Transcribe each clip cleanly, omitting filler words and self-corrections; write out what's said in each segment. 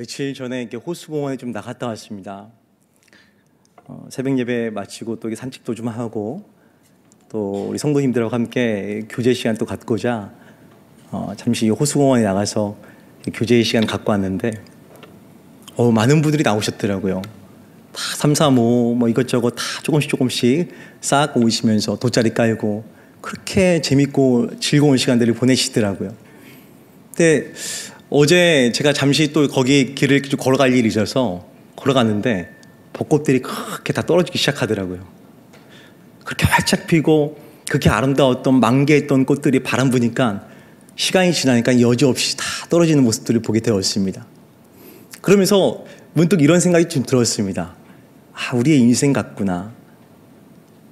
며칠 전에 이렇게 호수공원에 좀 나갔다 왔습니다. 새벽 예배 마치고 또 산책도 좀 하고 또 우리 성도님들하고 함께 교제 시간 또 갖고자 잠시 호수공원에 나가서 교제 시간 갖고 왔는데 많은 분들이 나오셨더라고요. 다 3, 4, 5 뭐 이것저것 다 조금씩 쌓고 오시면서 돗자리 깔고 그렇게 재밌고 즐거운 시간들을 보내시더라고요. 근데 어제 제가 잠시 또 거기 길을 좀 걸어갈 일이 있어서 걸어갔는데 벚꽃들이 그렇게 다 떨어지기 시작하더라고요. 그렇게 활짝 피고 그렇게 아름다웠던 만개했던 꽃들이 바람 부니까 시간이 지나니까 여지없이 다 떨어지는 모습들을 보게 되었습니다. 그러면서 문득 이런 생각이 좀 들었습니다. 우리의 인생 같구나.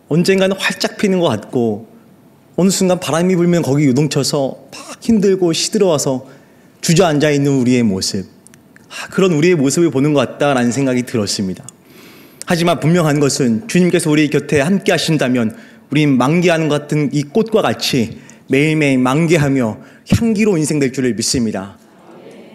언젠가는 활짝 피는 것 같고 어느 순간 바람이 불면 거기 요동쳐서 막 힘들고 시들어와서 주저앉아 있는 우리의 모습, 그런 우리의 모습을 보는 것 같다라는 생각이 들었습니다. 하지만 분명한 것은 주님께서 우리 곁에 함께 하신다면 우린 만개하는 것 같은 이 꽃과 같이 매일매일 만개하며 향기로운 인생 될 줄을 믿습니다.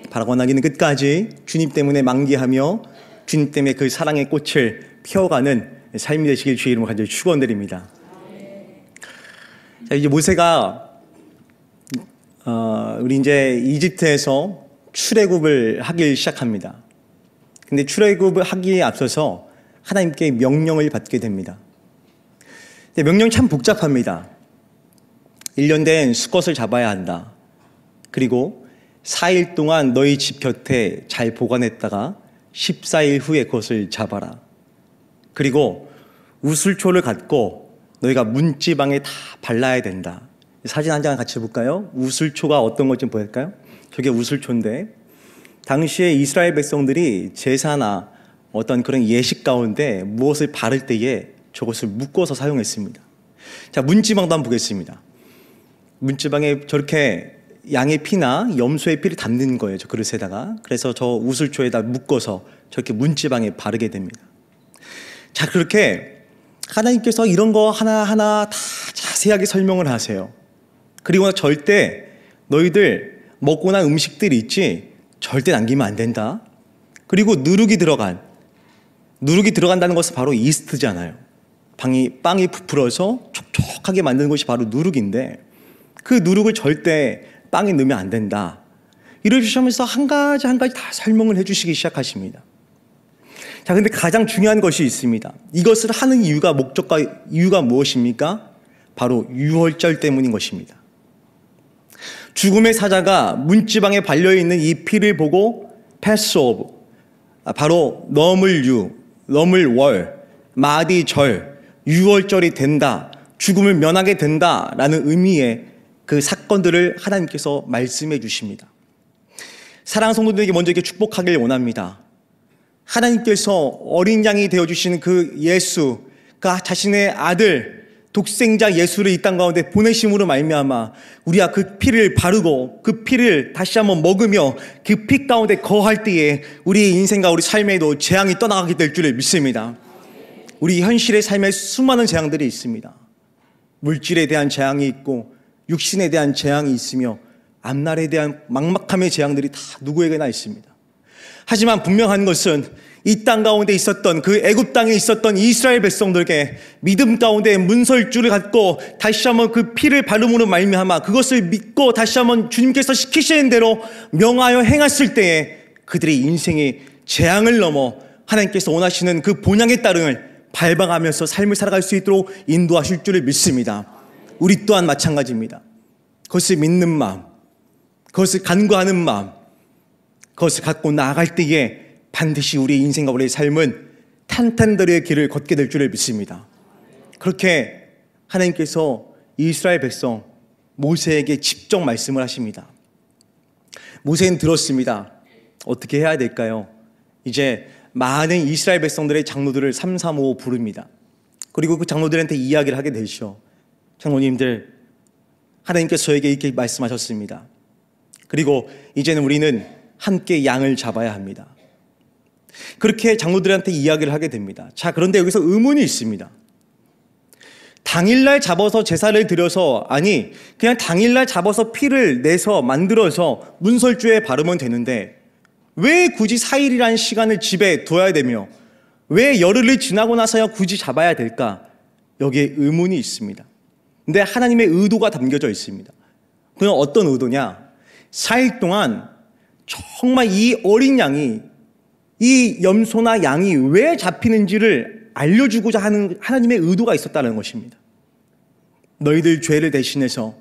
바라고 나기는 끝까지 주님 때문에 만개하며 주님 때문에 그 사랑의 꽃을 피워가는 삶이 되시길 주의 이름으로 간절히 축원드립니다. 자, 이제 모세가 우리 이제 이집트에서 출애굽을 하기 시작합니다. 근데 출애굽을 하기에 앞서서 하나님께 명령을 받게 됩니다. 근데 명령이 참 복잡합니다. 1년 된 수컷을 잡아야 한다. 그리고 4일 동안 너희 집 곁에 잘 보관했다가 14일 후에 그것을 잡아라. 그리고 우슬초를 갖고 너희가 문지방에 다 발라야 된다. 사진 한 장 같이 볼까요? 우슬초가 어떤 것 좀 보일까요? 저게 우슬초인데 당시에 이스라엘 백성들이 제사나 어떤 그런 예식 가운데 무엇을 바를 때에 저것을 묶어서 사용했습니다. 자, 문지방도 한번 보겠습니다. 문지방에 저렇게 양의 피나 염소의 피를 담는 거예요, 저 그릇에다가. 그래서 저 우슬초에다 묶어서 저렇게 문지방에 바르게 됩니다. 자, 그렇게 하나님께서 이런 거 하나하나 다 자세하게 설명을 하세요. 그리고 절대 너희들 먹고 난 음식들이 있지 절대 남기면 안 된다. 그리고 누룩이 들어간다는 것은 바로 이스트잖아요. 빵이 부풀어서 촉촉하게 만드는 것이 바로 누룩인데 그 누룩을 절대 빵에 넣으면 안 된다. 이러시면서 한 가지 다 설명을 해주시기 시작하십니다. 자, 근데 가장 중요한 것이 있습니다. 이것을 하는 이유가 무엇입니까? 바로 유월절 때문인 것입니다. 죽음의 사자가 문지방에 발려있는 이 피를 보고 패스오브, 바로 넘을월, 마디절, 유월절이 된다, 죽음을 면하게 된다라는 의미의 그 사건들을 하나님께서 말씀해 주십니다. 사랑하는 성도들에게 먼저 이렇게 축복하길 원합니다. 하나님께서 어린 양이 되어주시는 그 예수, 그 자신의 아들 독생자 예수를 이 땅 가운데 보내심으로 말미암아 우리가 그 피를 바르고 그 피를 다시 한번 먹으며 그 피 가운데 거할 때에 우리의 인생과 우리 삶에도 재앙이 떠나가게 될 줄을 믿습니다. 우리 현실의 삶에 수많은 재앙들이 있습니다. 물질에 대한 재앙이 있고 육신에 대한 재앙이 있으며 앞날에 대한 막막함의 재앙들이 다 누구에게나 있습니다. 하지만 분명한 것은 이 땅 가운데 있었던 그 애굽 땅에 있었던 이스라엘 백성들에게 믿음 가운데 문설주를 갖고 다시 한번 그 피를 바름으로 말미암아 그것을 믿고 다시 한번 주님께서 시키시는 대로 명하여 행했을 때에 그들의 인생이 재앙을 넘어 하나님께서 원하시는 그 본향의 따름을 밟아가면서 삶을 살아갈 수 있도록 인도하실 줄을 믿습니다. 우리 또한 마찬가지입니다. 그것을 믿는 마음, 그것을 간구하는 마음, 그것을 갖고 나아갈 때에 반드시 우리의 인생과 우리의 삶은 탄탄대로의 길을 걷게 될 줄을 믿습니다. 그렇게 하나님께서 이스라엘 백성 모세에게 직접 말씀을 하십니다. 모세는 들었습니다. 어떻게 해야 될까요? 이제 많은 이스라엘 백성들의 장로들을 3, 3, 5 부릅니다. 그리고 그 장로들한테 이야기를 하게 되죠. 장로님들, 하나님께서 저에게 이렇게 말씀하셨습니다. 그리고 이제는 우리는 함께 양을 잡아야 합니다. 그렇게 장로들한테 이야기를 하게 됩니다. 자, 그런데 여기서 의문이 있습니다. 당일날 잡아서 제사를 드려서, 아니 그냥 당일날 잡아서 피를 내서 만들어서 문설주에 바르면 되는데 왜 굳이 4일이라는 시간을 집에 둬야 되며 왜 열흘을 지나고 나서야 굳이 잡아야 될까? 여기에 의문이 있습니다. 근데 하나님의 의도가 담겨져 있습니다. 그건 어떤 의도냐? 4일 동안 정말 이 어린 양이, 이 염소나 양이 왜 잡히는지를 알려주고자 하는 하나님의 의도가 있었다는 것입니다. 너희들 죄를 대신해서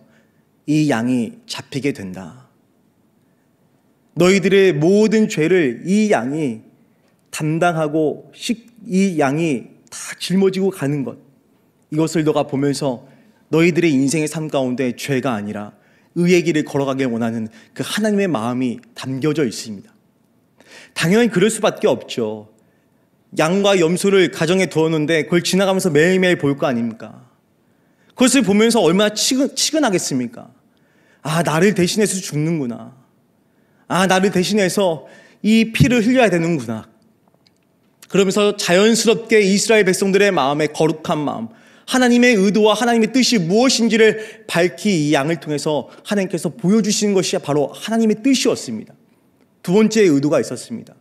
이 양이 잡히게 된다. 너희들의 모든 죄를 이 양이 담당하고 이 양이 다 짊어지고 가는 것, 이것을 너가 보면서 너희들의 인생의 삶 가운데 죄가 아니라 의의 길을 걸어가길 원하는 그 하나님의 마음이 담겨져 있습니다. 당연히 그럴 수밖에 없죠. 양과 염소를 가정에 두었는데 그걸 지나가면서 매일매일 볼 거 아닙니까? 그것을 보면서 얼마나 치근하겠습니까? 아, 나를 대신해서 죽는구나. 아, 나를 대신해서 이 피를 흘려야 되는구나. 그러면서 자연스럽게 이스라엘 백성들의 마음에 거룩한 마음, 하나님의 의도와 하나님의 뜻이 무엇인지를 밝히 이 양을 통해서 하나님께서 보여주시는 것이 바로 하나님의 뜻이었습니다. 두 번째 의도가 있었습니다.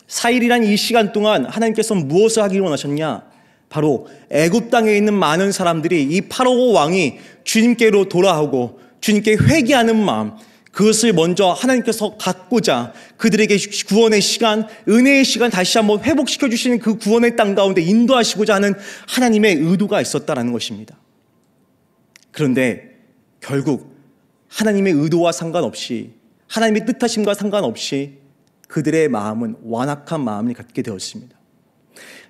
4일이란 이 시간 동안 하나님께서 무엇을 하기를 원하셨냐? 바로 애굽 땅에 있는 많은 사람들이 이 파라오 왕이 주님께로 돌아오고 주님께 회개하는 마음, 그것을 먼저 하나님께서 갖고자 그들에게 구원의 시간, 은혜의 시간 다시 한번 회복시켜 주시는 그 구원의 땅 가운데 인도하시고자 하는 하나님의 의도가 있었다라는 것입니다. 그런데 결국 하나님의 의도와 상관없이, 하나님의 뜻하심과 상관없이 그들의 마음은 완악한 마음을 갖게 되었습니다.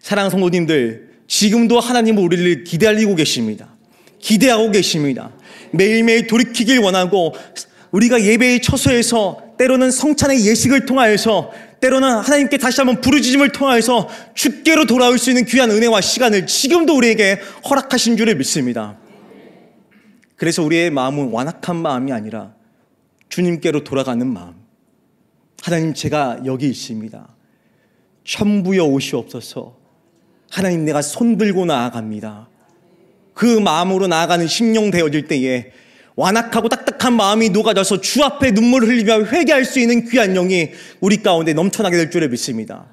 사랑하는 성도님들, 지금도 하나님은 우리를 기다리고 계십니다. 기대하고 계십니다. 매일매일 돌이키길 원하고, 우리가 예배의 처소에서 때로는 성찬의 예식을 통하여서, 때로는 하나님께 다시 한번 부르짖음을 통하여서 주께로 돌아올 수 있는 귀한 은혜와 시간을 지금도 우리에게 허락하신 줄을 믿습니다. 그래서 우리의 마음은 완악한 마음이 아니라 주님께로 돌아가는 마음. 하나님, 제가 여기 있습니다. 천부여 오시옵소서. 하나님, 내가 손들고 나아갑니다. 그 마음으로 나아가는 심령 되어질 때에 완악하고 딱딱한 마음이 녹아져서 주 앞에 눈물을 흘리며 회개할 수 있는 귀한 영이 우리 가운데 넘쳐나게 될 줄을 믿습니다.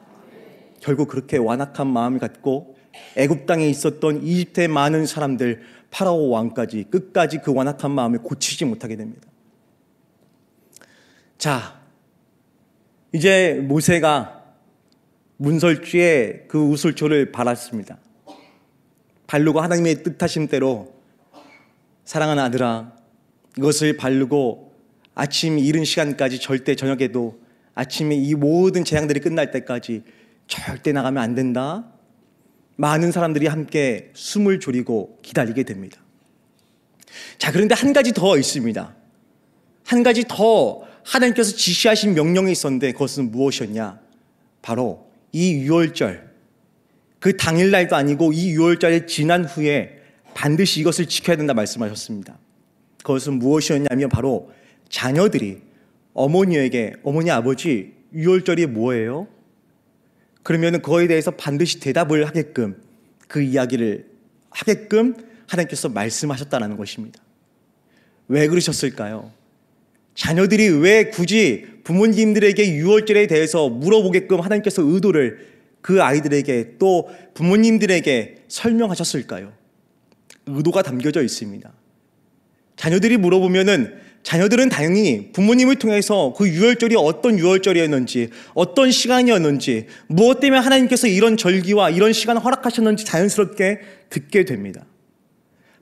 결국 그렇게 완악한 마음을 갖고 애굽 땅에 있었던 이집트의 많은 사람들, 파라오 왕까지 끝까지 그 완악한 마음을 고치지 못하게 됩니다. 자, 이제 모세가 문설주에 그 우슬초를 발았습니다. 바르고 하나님의 뜻하신 대로, 사랑하는 아들아, 이것을 바르고 아침 이른 시간까지, 절대 저녁에도 아침에 이 모든 재앙들이 끝날 때까지 절대 나가면 안 된다. 많은 사람들이 함께 숨을 졸이고 기다리게 됩니다. 자, 그런데 한 가지 더 있습니다. 한 가지 더 하나님께서 지시하신 명령이 있었는데 그것은 무엇이었냐? 바로 이 유월절, 그 당일날도 아니고 이 유월절이 지난 후에 반드시 이것을 지켜야 된다 말씀하셨습니다. 그것은 무엇이었냐면 바로 자녀들이 어머니에게, 어머니, 아버지, 유월절이 뭐예요? 그러면 그거에 대해서 반드시 대답을 하게끔, 그 이야기를 하게끔 하나님께서 말씀하셨다는 것입니다. 왜 그러셨을까요? 자녀들이 왜 굳이 부모님들에게 유월절에 대해서 물어보게끔 하나님께서 의도를 그 아이들에게, 또 부모님들에게 설명하셨을까요? 의도가 담겨져 있습니다. 자녀들이 물어보면은 자녀들은 당연히 부모님을 통해서 그 유월절이 어떤 유월절이었는지, 어떤 시간이었는지, 무엇 때문에 하나님께서 이런 절기와 이런 시간을 허락하셨는지 자연스럽게 듣게 됩니다.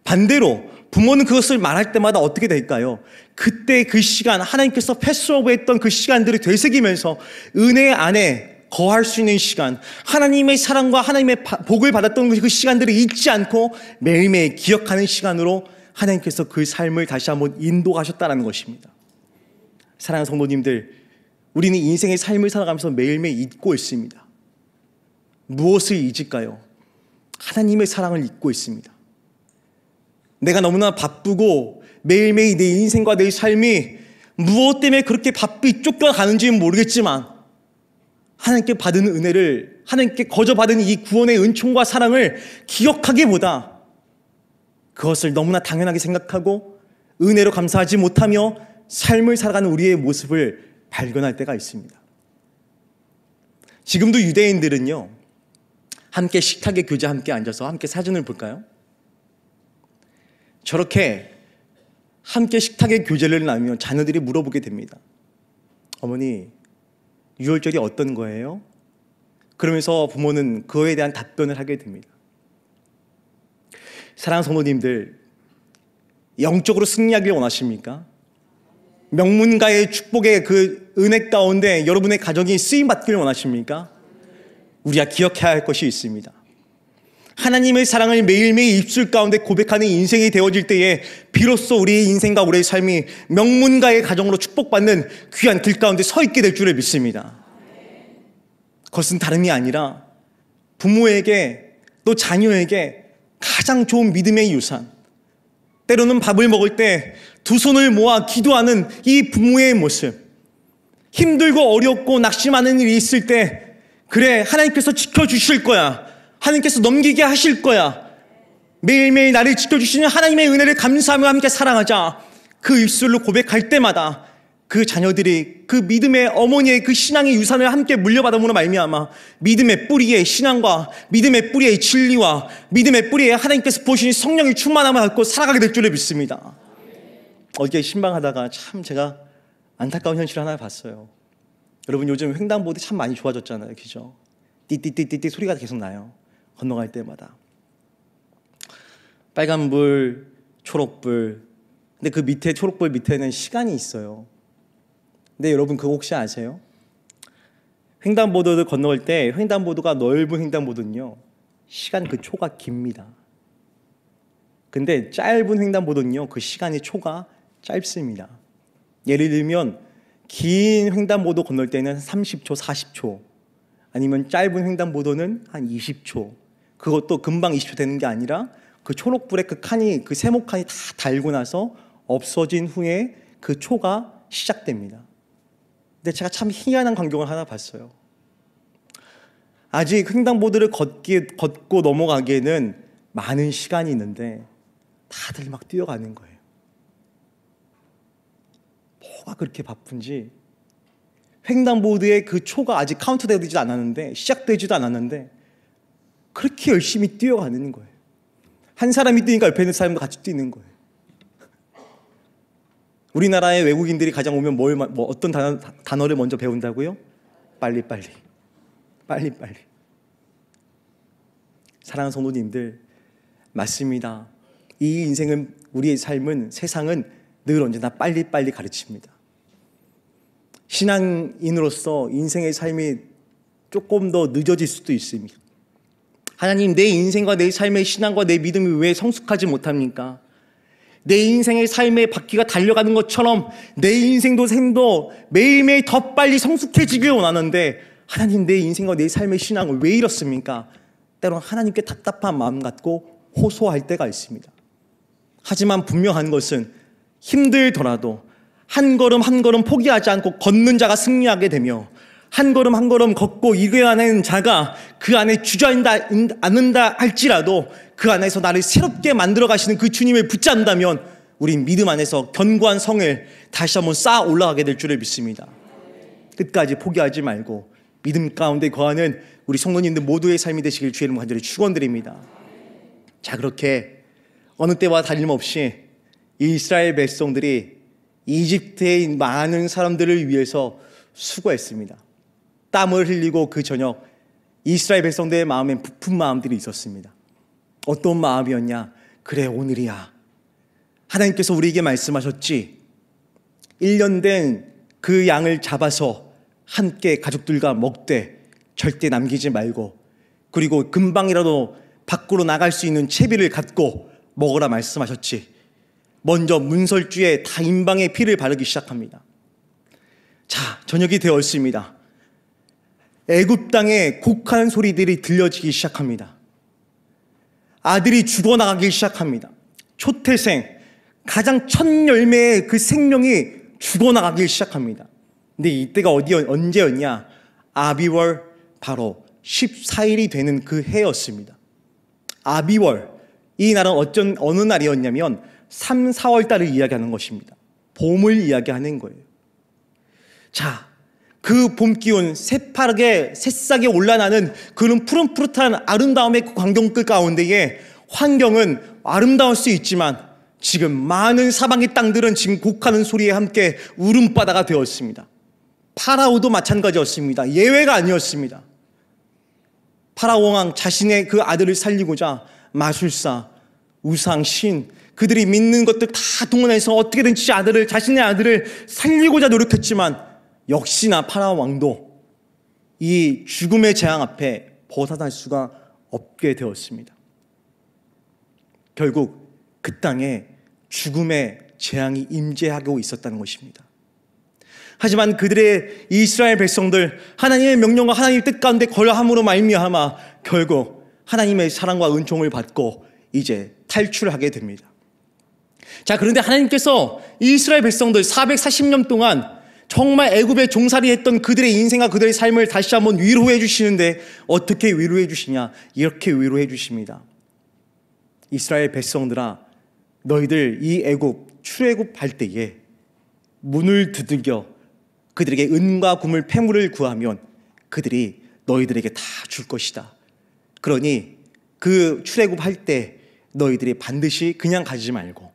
반대로 부모는 그것을 말할 때마다 어떻게 될까요? 그때 그 시간, 하나님께서 패스오버했던 그 시간들을 되새기면서 은혜 안에 거할 수 있는 시간, 하나님의 사랑과 하나님의 복을 받았던 그 시간들을 잊지 않고 매일매일 기억하는 시간으로 하나님께서 그 삶을 다시 한번 인도하셨다는 것입니다. 사랑하는 성도님들, 우리는 인생의 삶을 살아가면서 매일매일 잊고 있습니다. 무엇을 잊을까요? 하나님의 사랑을 잊고 있습니다. 내가 너무나 바쁘고 매일매일 내 인생과 내 삶이 무엇 때문에 그렇게 바삐 쫓겨가는지는 모르겠지만, 하나님께 받은 은혜를, 하나님께 거저 받은 이 구원의 은총과 사랑을 기억하기보다 그것을 너무나 당연하게 생각하고 은혜로 감사하지 못하며 삶을 살아가는 우리의 모습을 발견할 때가 있습니다. 지금도 유대인들은요, 함께 식탁에 교제 함께 앉아서 함께 사진을 볼까요? 저렇게 함께 식탁에 교제를 나누면 자녀들이 물어보게 됩니다. 어머니, 유월절이 어떤 거예요? 그러면서 부모는 그거에 대한 답변을 하게 됩니다. 사랑하는 성도님들, 영적으로 승리하길 원하십니까? 명문가의 축복의 그 은혜 가운데 여러분의 가정이 쓰임받기를 원하십니까? 우리가 기억해야 할 것이 있습니다. 하나님의 사랑을 매일매일 입술 가운데 고백하는 인생이 되어질 때에 비로소 우리의 인생과 우리의 삶이 명문가의 가정으로 축복받는 귀한 길 가운데 서 있게 될 줄을 믿습니다. 그것은 다름이 아니라 부모에게 또 자녀에게 가장 좋은 믿음의 유산, 때로는 밥을 먹을 때 두 손을 모아 기도하는 이 부모의 모습, 힘들고 어렵고 낙심하는 일이 있을 때 그래, 하나님께서 지켜주실 거야, 하나님께서 넘기게 하실 거야, 매일매일 나를 지켜주시는 하나님의 은혜를 감사하며 함께 사랑하자, 그 입술로 고백할 때마다 그 자녀들이 그 믿음의 어머니의 그 신앙의 유산을 함께 물려받음으로 말미암아 믿음의 뿌리의 신앙과 믿음의 뿌리의 진리와 믿음의 뿌리에 하나님께서 부으신 성령의 충만함을 갖고 살아가게 될 줄을 믿습니다. 어제 신방하다가 참 제가 안타까운 현실을 하나 봤어요. 여러분, 요즘 횡단보도 참 많이 좋아졌잖아요, 그죠? 띠띠띠띠띠 소리가 계속 나요, 건너갈 때마다. 빨간불, 초록불. 근데 그 밑에, 초록불 밑에는 시간이 있어요. 근데 여러분, 그거 혹시 아세요? 횡단보도를 건너갈 때 횡단보도가 넓은 횡단보도는요, 시간 그 초가 깁니다. 근데 짧은 횡단보도는요, 그 시간의 초가 짧습니다. 예를 들면 긴 횡단보도 건널 때는 30초, 40초, 아니면 짧은 횡단보도는 한 20초. 그것도 금방 20초 되는 게 아니라 그 초록불에 그 칸이, 그 세모칸이 다 달고 나서 없어진 후에 그 초가 시작됩니다. 근데 제가 참 희한한 광경을 하나 봤어요. 아직 횡단보도를 걷고 넘어가기에는 많은 시간이 있는데 다들 막 뛰어가는 거예요. 뭐가 그렇게 바쁜지, 횡단보도의 그 초가 아직 카운트되지도 않았는데, 시작되지도 않았는데 그렇게 열심히 뛰어가는 거예요. 한 사람이 뛰니까 옆에 있는 사람도 같이 뛰는 거예요. 우리나라의 외국인들이 가장 오면 어떤 단어를 먼저 배운다고요? 빨리빨리. 빨리빨리. 사랑하는 성도님들, 맞습니다. 이 인생은, 우리의 삶은, 세상은 늘 언제나 빨리빨리 가르칩니다. 신앙인으로서 인생의 삶이 조금 더 늦어질 수도 있습니다. 하나님, 내 인생과 내 삶의 신앙과 내 믿음이 왜 성숙하지 못합니까? 내 인생의 삶의 바퀴가 달려가는 것처럼 내 인생도 샘도 매일매일 더 빨리 성숙해지길 원하는데 하나님, 내 인생과 내 삶의 신앙을 왜 이렇습니까? 때로는 하나님께 답답한 마음 갖고 호소할 때가 있습니다. 하지만 분명한 것은 힘들더라도 한 걸음 한 걸음 포기하지 않고 걷는 자가 승리하게 되며, 한 걸음 한 걸음 걷고 이겨내는 자가 그 안에 주저앉아 않는다 할지라도 그 안에서 나를 새롭게 만들어 가시는 그 주님을 붙잡는다면 우린 믿음 안에서 견고한 성을 다시 한번 쌓아 올라가게 될 줄을 믿습니다. 끝까지 포기하지 말고 믿음 가운데 거하는 우리 성도님들 모두의 삶이 되시길 주의 이름 간절히 축원드립니다. 자, 그렇게 어느 때와 다름없이 이스라엘 백성들이 이집트의 많은 사람들을 위해서 수고했습니다. 땀을 흘리고 그 저녁 이스라엘 백성들의 마음엔 부푼 마음들이 있었습니다. 어떤 마음이었냐? 그래, 오늘이야. 하나님께서 우리에게 말씀하셨지. 1년 된 그 양을 잡아서 함께 가족들과 먹되 절대 남기지 말고, 그리고 금방이라도 밖으로 나갈 수 있는 채비를 갖고 먹으라 말씀하셨지. 먼저 문설주에 다인방의 피를 바르기 시작합니다. 자, 저녁이 되었습니다. 애굽 땅에 곡한 소리들이 들려지기 시작합니다. 아들이 죽어나가기 시작합니다. 초태생, 가장 첫 열매의 그 생명이 죽어나가기 시작합니다. 근데 이때가 언제였냐? 아비월, 바로 14일이 되는 그 해였습니다. 아비월, 이 날은 어느 날이었냐면 3, 4월 달을 이야기하는 것입니다. 봄을 이야기하는 거예요. 자, 그 봄 기온 새파랗게 새싹이 올라나는 그런 푸릇푸릇한 아름다움의 그 광경 끝 가운데에 환경은 아름다울 수 있지만 지금 많은 사방의 땅들은 지금 곡하는 소리에 함께 울음바다가 되었습니다. 파라오도 마찬가지였습니다. 예외가 아니었습니다. 파라오 왕 자신의 그 아들을 살리고자 마술사, 우상, 신, 그들이 믿는 것들 다 동원해서 어떻게든 자신의 아들을 살리고자 노력했지만 역시나 파라오 왕도 이 죽음의 재앙 앞에 벗어날 수가 없게 되었습니다. 결국 그 땅에 죽음의 재앙이 임재하고 있었다는 것입니다. 하지만 그들의 이스라엘 백성들, 하나님의 명령과 하나님의 뜻 가운데 거함으로 말미암아 결국 하나님의 사랑과 은총을 받고 이제 탈출하게 됩니다. 자, 그런데 하나님께서 이스라엘 백성들 440년 동안 정말 애굽에 종살이 했던 그들의 인생과 그들의 삶을 다시 한번 위로해 주시는데 어떻게 위로해 주시냐? 이렇게 위로해 주십니다. 이스라엘 백성들아, 너희들 이 애굽 출애굽 할 때에 문을 두들겨 그들에게 은과 금을 폐물을 구하면 그들이 너희들에게 다 줄 것이다. 그러니 그 출애굽 할 때 너희들이 반드시 그냥 가지 말고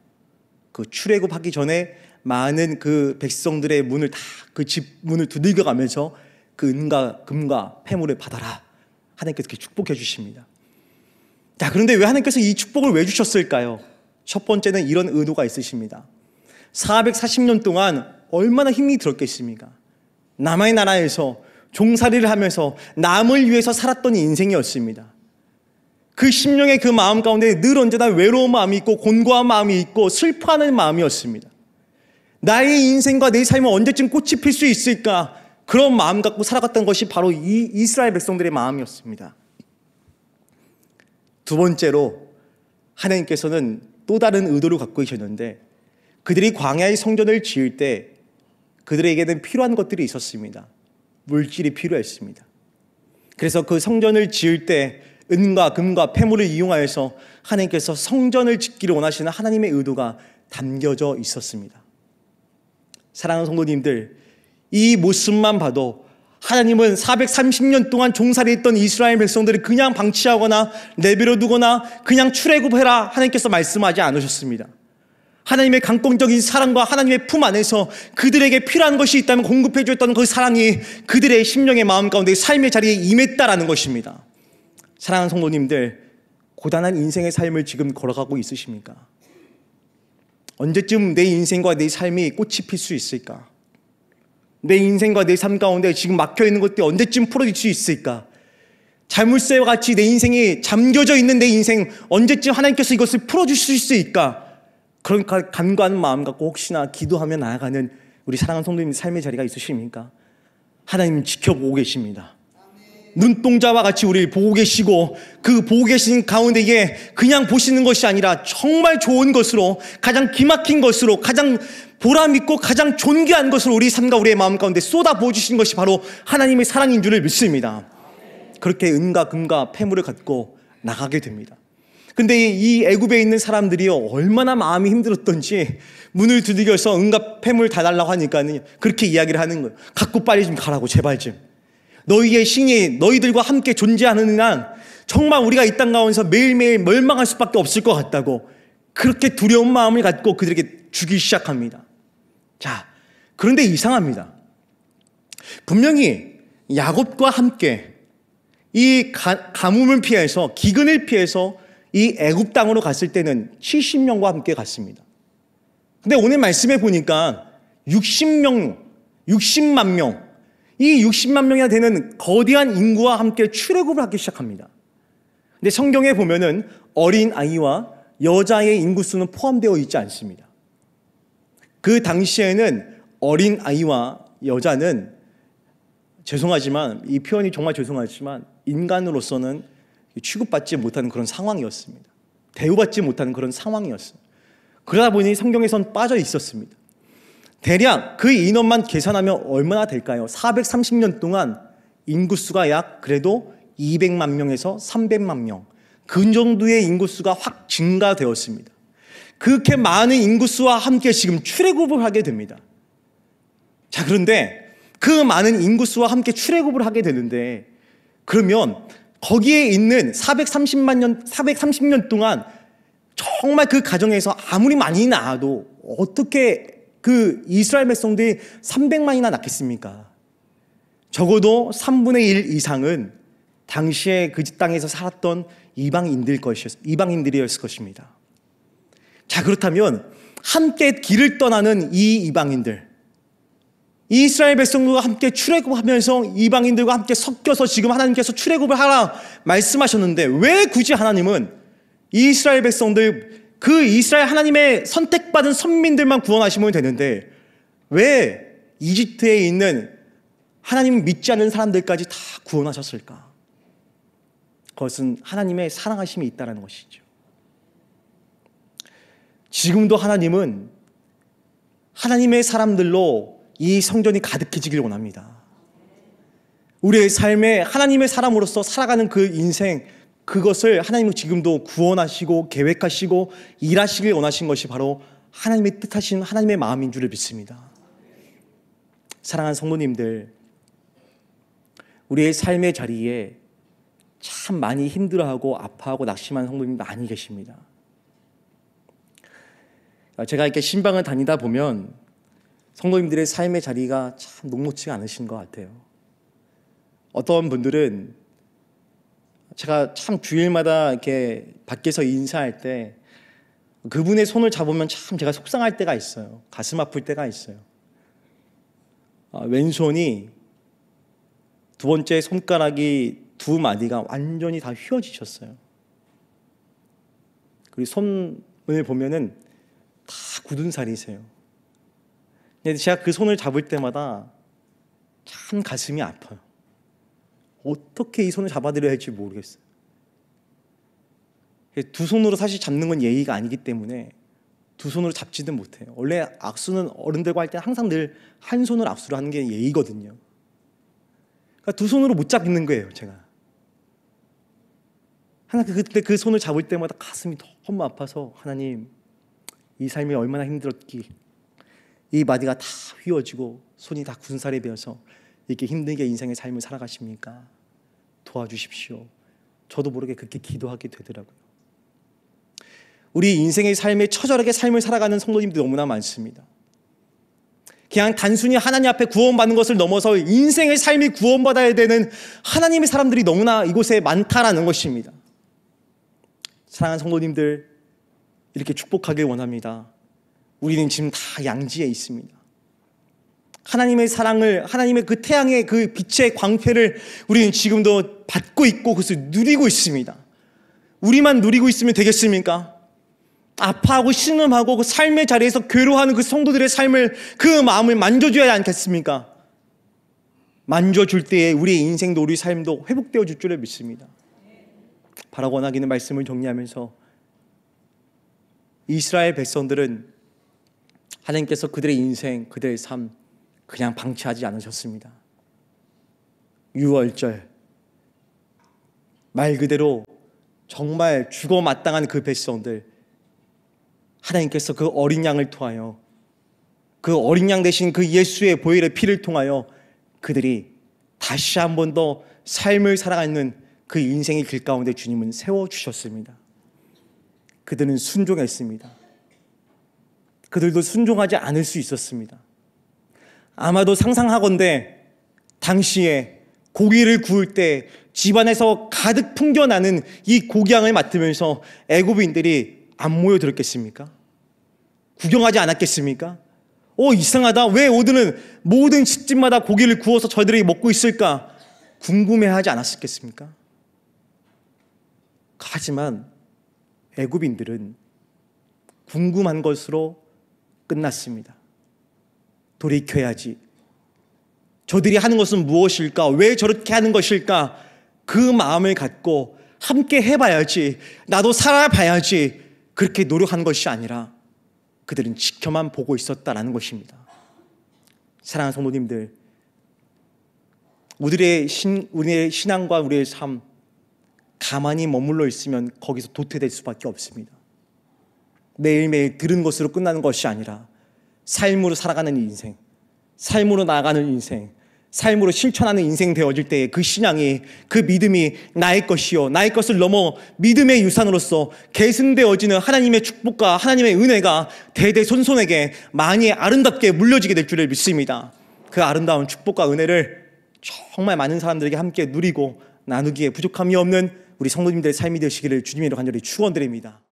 그 출애굽 하기 전에 많은 그 백성들의 문을 다 그 집 문을 두들겨 가면서 그 은과 금과 폐물을 받아라. 하나님께서 그렇게 축복해 주십니다. 자, 그런데 왜 하나님께서 이 축복을 왜 주셨을까요? 첫 번째는 이런 의도가 있으십니다. 440년 동안 얼마나 힘이 들었겠습니까? 남의 나라에서 종살이를 하면서 남을 위해서 살았던 인생이었습니다. 그 심령의 그 마음 가운데 늘 언제나 외로운 마음이 있고 곤고한 마음이 있고 슬퍼하는 마음이었습니다. 나의 인생과 내 삶은 언제쯤 꽃이 필 수 있을까? 그런 마음 갖고 살아갔던 것이 바로 이 이스라엘 백성들의 마음이었습니다. 두 번째로 하나님께서는 또 다른 의도를 갖고 계셨는데 그들이 광야의 성전을 지을 때 그들에게는 필요한 것들이 있었습니다. 물질이 필요했습니다. 그래서 그 성전을 지을 때 은과 금과 폐물을 이용하여서 하나님께서 성전을 짓기를 원하시는 하나님의 의도가 담겨져 있었습니다. 사랑하는 성도님들, 이 모습만 봐도 하나님은 430년 동안 종살이했던 이스라엘 백성들을 그냥 방치하거나 내버려 두거나 그냥 출애굽해라 하나님께서 말씀하지 않으셨습니다. 하나님의 강권적인 사랑과 하나님의 품 안에서 그들에게 필요한 것이 있다면 공급해 주었던 그 사랑이 그들의 심령의 마음 가운데 삶의 자리에 임했다라는 것입니다. 사랑하는 성도님들, 고단한 인생의 삶을 지금 걸어가고 있으십니까? 언제쯤 내 인생과 내 삶이 꽃이 필 수 있을까? 내 인생과 내 삶 가운데 지금 막혀있는 것들이 언제쯤 풀어질 수 있을까? 자물쇠와 같이 내 인생이 잠겨져 있는 내 인생 언제쯤 하나님께서 이것을 풀어주실 수 있을까? 그런 간과한 마음 갖고 혹시나 기도하며 나아가는 우리 사랑하는 성도님 삶의 자리가 있으십니까? 하나님 지켜보고 계십니다. 눈동자와 같이 우리를 보고 계시고 그 보고 계신 가운데에 그냥 보시는 것이 아니라 정말 좋은 것으로 가장 기막힌 것으로 가장 보람있고 가장 존귀한 것으로 우리 삶과 우리의 마음 가운데 쏟아 부어주신 것이 바로 하나님의 사랑인 줄을 믿습니다. 그렇게 은과 금과 폐물을 갖고 나가게 됩니다. 근데 이 애굽에 있는 사람들이 얼마나 마음이 힘들었던지 문을 두들겨서 은과 폐물 다 달라고 하니까 그렇게 이야기를 하는 거예요. 갖고 빨리 좀 가라고 제발 좀. 너희의 신이 너희들과 함께 존재하는 한 정말 우리가 이 땅 가운데서 매일매일 멸망할 수밖에 없을 것 같다고 그렇게 두려운 마음을 갖고 그들에게 주기 시작합니다. 자, 그런데 이상합니다. 분명히 야곱과 함께 이 가뭄을 피해서 기근을 피해서 이 애굽 땅으로 갔을 때는 70명과 함께 갔습니다. 근데 오늘 말씀에 보니까 60만 명, 이 60만 명이나 되는 거대한 인구와 함께 출애굽을 하기 시작합니다. 근데 성경에 보면은 어린 아이와 여자의 인구수는 포함되어 있지 않습니다. 그 당시에는 어린 아이와 여자는 죄송하지만 이 표현이 정말 죄송하지만 인간으로서는 취급받지 못하는 그런 상황이었습니다. 대우받지 못하는 그런 상황이었어요. 그러다 보니 성경에선 빠져 있었습니다. 대략 그 인원만 계산하면 얼마나 될까요? 430년 동안 인구수가 약 그래도 200만 명에서 300만 명, 그 정도의 인구수가 확 증가되었습니다. 그렇게 많은 인구수와 함께 지금 출애굽을 하게 됩니다. 자, 그런데 그 많은 인구수와 함께 출애굽을 하게 되는데, 그러면 거기에 있는 430년 동안 정말 그 가정에서 아무리 많이 낳아도 어떻게 그 이스라엘 백성들이 300만이나 낳겠습니까? 적어도 3분의 1 이상은 당시에 그 땅에서 살았던 이방인들이었을 것입니다. 자, 그렇다면 함께 길을 떠나는 이 이방인들, 이스라엘 백성들과 함께 출애굽하면서 이방인들과 함께 섞여서 지금 하나님께서 출애굽을 하라 말씀하셨는데, 왜 굳이 하나님은 이스라엘 백성들, 그 이스라엘 하나님의 선택받은 선민들만 구원하시면 되는데 왜 이집트에 있는 하나님 믿지 않는 사람들까지 다 구원하셨을까? 그것은 하나님의 사랑하심이 있다는 것이죠. 지금도 하나님은 하나님의 사람들로 이 성전이 가득해지길 원합니다. 우리의 삶에 하나님의 사람으로서 살아가는 그 인생, 그것을 하나님은 지금도 구원하시고 계획하시고 일하시길 원하신 것이 바로 하나님의 뜻하신 하나님의 마음인 줄을 믿습니다. 사랑하는 성도님들, 우리의 삶의 자리에 참 많이 힘들어하고 아파하고 낙심하는 성도님들 많이 계십니다. 제가 이렇게 신방을 다니다 보면 성도님들의 삶의 자리가 참 녹록지가 않으신 것 같아요. 어떤 분들은 제가 참 주일마다 이렇게 밖에서 인사할 때 그분의 손을 잡으면 참 제가 속상할 때가 있어요. 가슴 아플 때가 있어요. 왼손이 두 번째 손가락이 두 마디가 완전히 다 휘어지셨어요. 그리고 손을 보면은 다 굳은 살이세요. 근데 제가 그 손을 잡을 때마다 참 가슴이 아파요. 어떻게 이 손을 잡아드려야 할지 모르겠어요. 두 손으로 사실 잡는 건 예의가 아니기 때문에 두 손으로 잡지는 못해요. 원래 악수는 어른들과 할 때 항상 늘 한 손으로 악수를 하는 게 예의거든요. 그러니까 두 손으로 못 잡는 거예요, 제가. 하나님, 그때 그 손을 잡을 때마다 가슴이 너무 아파서, 하나님, 이 삶이 얼마나 힘들었기, 이 마디가 다 휘어지고 손이 다 군살이 되어서 이렇게 힘들게 인생의 삶을 살아가십니까? 도와주십시오. 저도 모르게 그렇게 기도하게 되더라고요. 우리 인생의 삶에 처절하게 삶을 살아가는 성도님들이 너무나 많습니다. 그냥 단순히 하나님 앞에 구원받는 것을 넘어서 인생의 삶이 구원받아야 되는 하나님의 사람들이 너무나 이곳에 많다라는 것입니다. 사랑하는 성도님들, 이렇게 축복하길 원합니다. 우리는 지금 다 양지에 있습니다. 하나님의 사랑을, 하나님의 그 태양의 그 빛의 광채를 우리는 지금도 받고 있고 그것을 누리고 있습니다. 우리만 누리고 있으면 되겠습니까? 아파하고 신음하고 그 삶의 자리에서 괴로워하는 그 성도들의 삶을, 그 마음을 만져줘야 하지 않겠습니까? 만져줄 때에 우리의 인생도 우리 삶도 회복되어 줄 줄을 믿습니다. 바라 원하기는 말씀을 정리하면서, 이스라엘 백성들은 하나님께서 그들의 인생, 그들의 삶 그냥 방치하지 않으셨습니다. 유월절, 말 그대로 정말 죽어 마땅한 그 백성들, 하나님께서 그 어린 양을 통하여, 그 어린 양 대신 그 예수의 보혈의 피를 통하여 그들이 다시 한 번 더 삶을 살아가는 그 인생의 길 가운데 주님은 세워주셨습니다. 그들은 순종했습니다. 그들도 순종하지 않을 수 있었습니다. 아마도 상상하건대 당시에 고기를 구울 때 집안에서 가득 풍겨나는 이 고기향을 맡으면서 애굽인들이 안 모여들었겠습니까? 구경하지 않았겠습니까? 이상하다. 왜 오늘은 모든 집집마다 고기를 구워서 저희들이 먹고 있을까? 궁금해하지 않았겠습니까? 하지만 애굽인들은 궁금한 것으로 끝났습니다. 돌이켜야지. 저들이 하는 것은 무엇일까? 왜 저렇게 하는 것일까? 그 마음을 갖고 함께 해봐야지, 나도 살아봐야지, 그렇게 노력하는 것이 아니라 그들은 지켜만 보고 있었다라는 것입니다. 사랑하는 성도님들, 우리의 신앙과 우리의 삶, 가만히 머물러 있으면 거기서 도태될 수밖에 없습니다. 매일매일 들은 것으로 끝나는 것이 아니라 삶으로 살아가는 인생, 삶으로 나아가는 인생, 삶으로 실천하는 인생 되어질 때에 그 신앙이, 그 믿음이 나의 것이요, 나의 것을 넘어 믿음의 유산으로서 계승되어지는 하나님의 축복과 하나님의 은혜가 대대손손에게 많이 아름답게 물려지게 될 줄을 믿습니다. 그 아름다운 축복과 은혜를 정말 많은 사람들에게 함께 누리고 나누기에 부족함이 없는 우리 성도님들의 삶이 되시기를 주님의 이름으로 간절히 축원드립니다.